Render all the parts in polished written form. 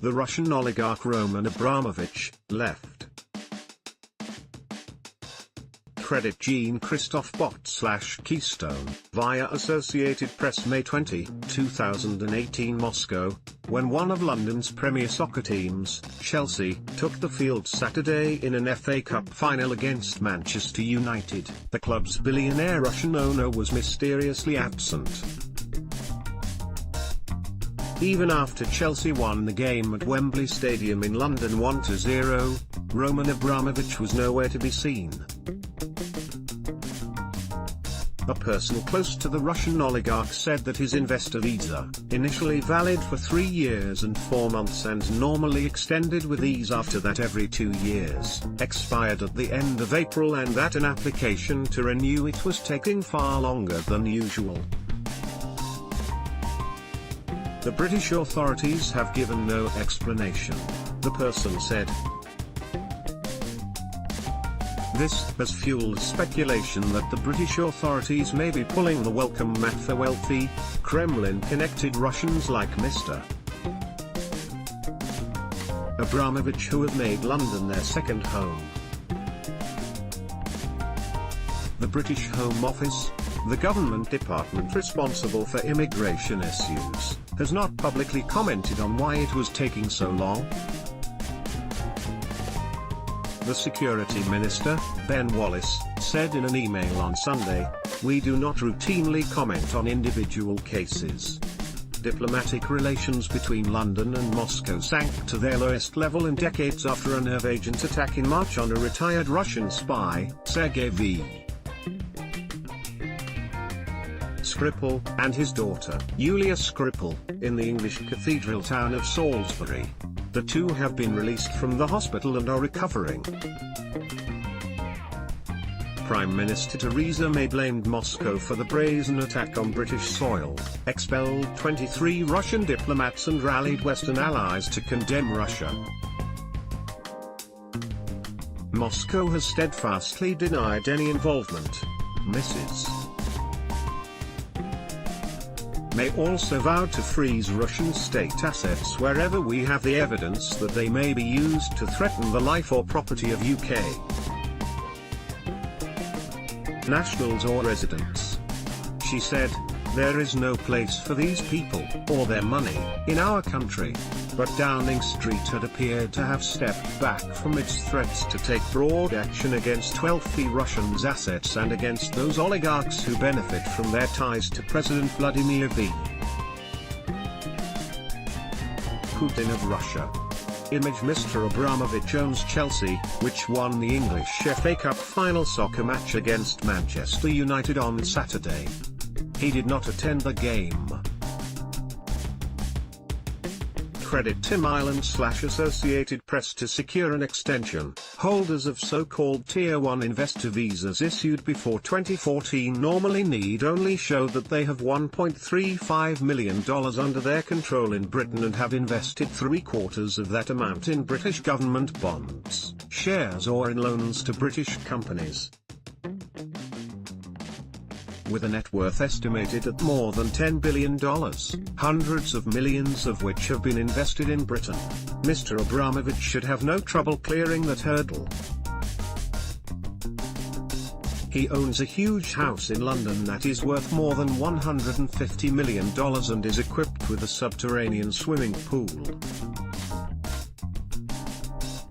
the Russian oligarch Roman Abramovich, left. CreditJean-Christophe Bott / Keystone, via Associated Press. May 20, 2018. Moscow, when one of London's premier soccer teams, Chelsea, took the field Saturday in an FA Cup final against Manchester United, the club's billionaire Russian owner was mysteriously absent. Even after Chelsea won the game at Wembley Stadium in London 1-0, Roman Abramovich was nowhere to be seen. A person close to the Russian oligarch said that his investor visa, initially valid for 3 years and 4 months and normally extended with ease after that every 2 years, expired at the end of April, and that an application to renew it was taking far longer than usual. The British authorities have given no explanation, the person said. This has fueled speculation that the British authorities may be pulling the welcome mat for wealthy, Kremlin-connected Russians like Mr. Abramovich, who have made London their second home. The British Home Office, the government department responsible for immigration issues, has not publicly commented on why it was taking so long. The Security Minister, Ben Wallace, said in an email on Sunday, "We do not routinely comment on individual cases." Diplomatic relations between London and Moscow sank to their lowest level in decades after a nerve agent attack in March on a retired Russian spy, Sergei V. Skripal, and his daughter, Yulia Skripal, in the English cathedral town of Salisbury. The two have been released from the hospital and are recovering. Prime Minister Theresa May blamed Moscow for the brazen attack on British soil, expelled 23 Russian diplomats and rallied Western allies to condemn Russia. Moscow has steadfastly denied any involvement. Mrs. May also vowed to freeze Russian state assets wherever we have the evidence that they may be used to threaten the life or property of UK nationals or residents. She said, "There is no place for these people, or their money, in our country." But Downing Street had appeared to have stepped back from its threats to take broad action against wealthy Russians' assets and against those oligarchs who benefit from their ties to President Vladimir V. Putin of Russia. Image: Mr. Abramovich owns Chelsea, which won the English FA Cup final soccer match against Manchester United on Saturday. He did not attend the game. Credit Tim Island / Associated Press. To secure an extension, holders of so-called Tier 1 investor visas issued before 2014 normally need only show that they have $1.35 million under their control in Britain and have invested 3/4 of that amount in British government bonds, shares or in loans to British companies. With a net worth estimated at more than $10 billion, hundreds of millions of which have been invested in Britain, Mr. Abramovich should have no trouble clearing that hurdle. He owns a huge house in London that is worth more than $150 million and is equipped with a subterranean swimming pool.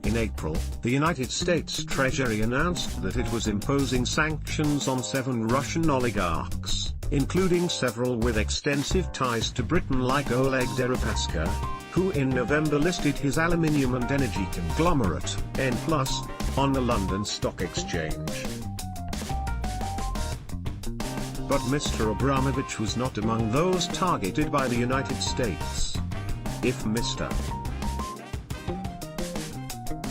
In April, the United States Treasury announced that it was imposing sanctions on 7 Russian oligarchs, including several with extensive ties to Britain like Oleg Deripaska, who in November listed his aluminium and energy conglomerate, N+, on the London Stock Exchange. But Mr. Abramovich was not among those targeted by the United States. If Mr.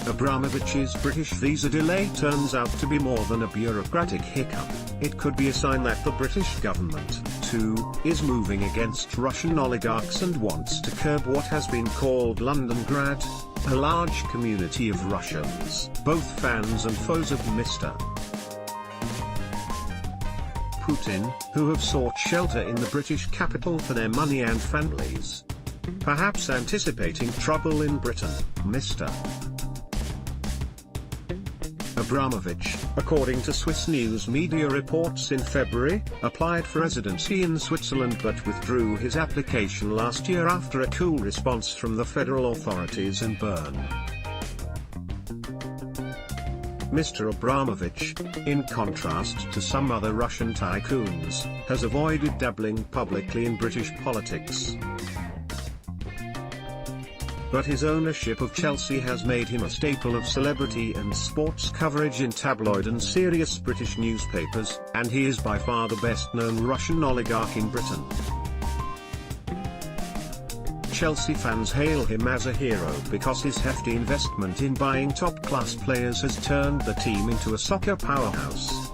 Abramovich's British visa delay turns out to be more than a bureaucratic hiccup, it could be a sign that the British government, too, is moving against Russian oligarchs and wants to curb what has been called Londongrad, a large community of Russians, both fans and foes of Mr. Putin, who have sought shelter in the British capital for their money and families. Perhaps anticipating trouble in Britain, Mr. Abramovich, according to Swiss news media reports in February, applied for residency in Switzerland but withdrew his application last year after a cool response from the federal authorities in Bern. Mr. Abramovich, in contrast to some other Russian tycoons, has avoided dabbling publicly in British politics. But his ownership of Chelsea has made him a staple of celebrity and sports coverage in tabloid and serious British newspapers, and he is by far the best-known Russian oligarch in Britain. Chelsea fans hail him as a hero because his hefty investment in buying top-class players has turned the team into a soccer powerhouse.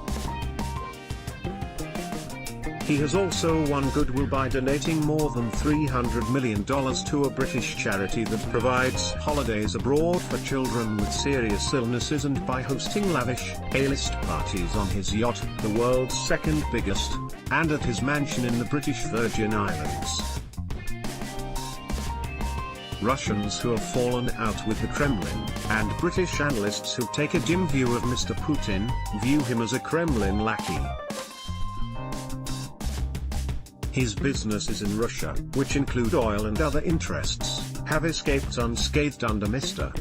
He has also won goodwill by donating more than $300 million to a British charity that provides holidays abroad for children with serious illnesses and by hosting lavish, A-list parties on his yacht, the world's second biggest, and at his mansion in the British Virgin Islands. Russians who have fallen out with the Kremlin, and British analysts who take a dim view of Mr. Putin, view him as a Kremlin lackey. His businesses in Russia, which include oil and other interests, have escaped unscathed under Mr.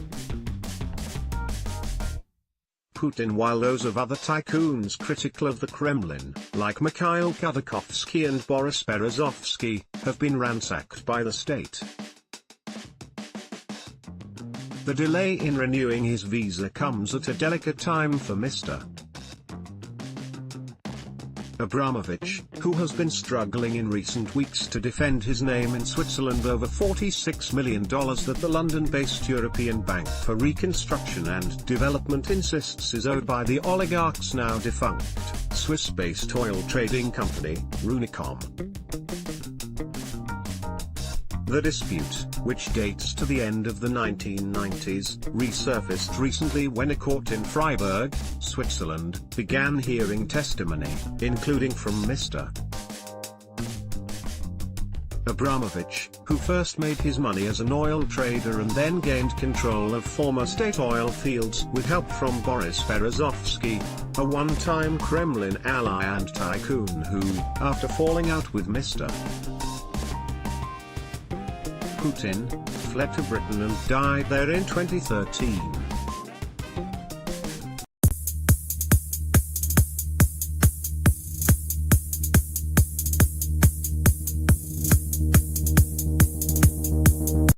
Putin, while those of other tycoons critical of the Kremlin, like Mikhail Khodorkovsky and Boris Berezovsky, have been ransacked by the state. The delay in renewing his visa comes at a delicate time for Mr. Abramovich, who has been struggling in recent weeks to defend his name in Switzerland over $46 million that the London-based European Bank for Reconstruction and Development insists is owed by the oligarch's now defunct, Swiss-based oil trading company, Runicom. The dispute, which dates to the end of the 1990s, resurfaced recently when a court in Freiburg, Switzerland, began hearing testimony, including from Mr. Abramovich, who first made his money as an oil trader and then gained control of former state oil fields with help from Boris Berezovsky, a one-time Kremlin ally and tycoon who, after falling out with Mr. Putin, fled to Britain and died there in 2013.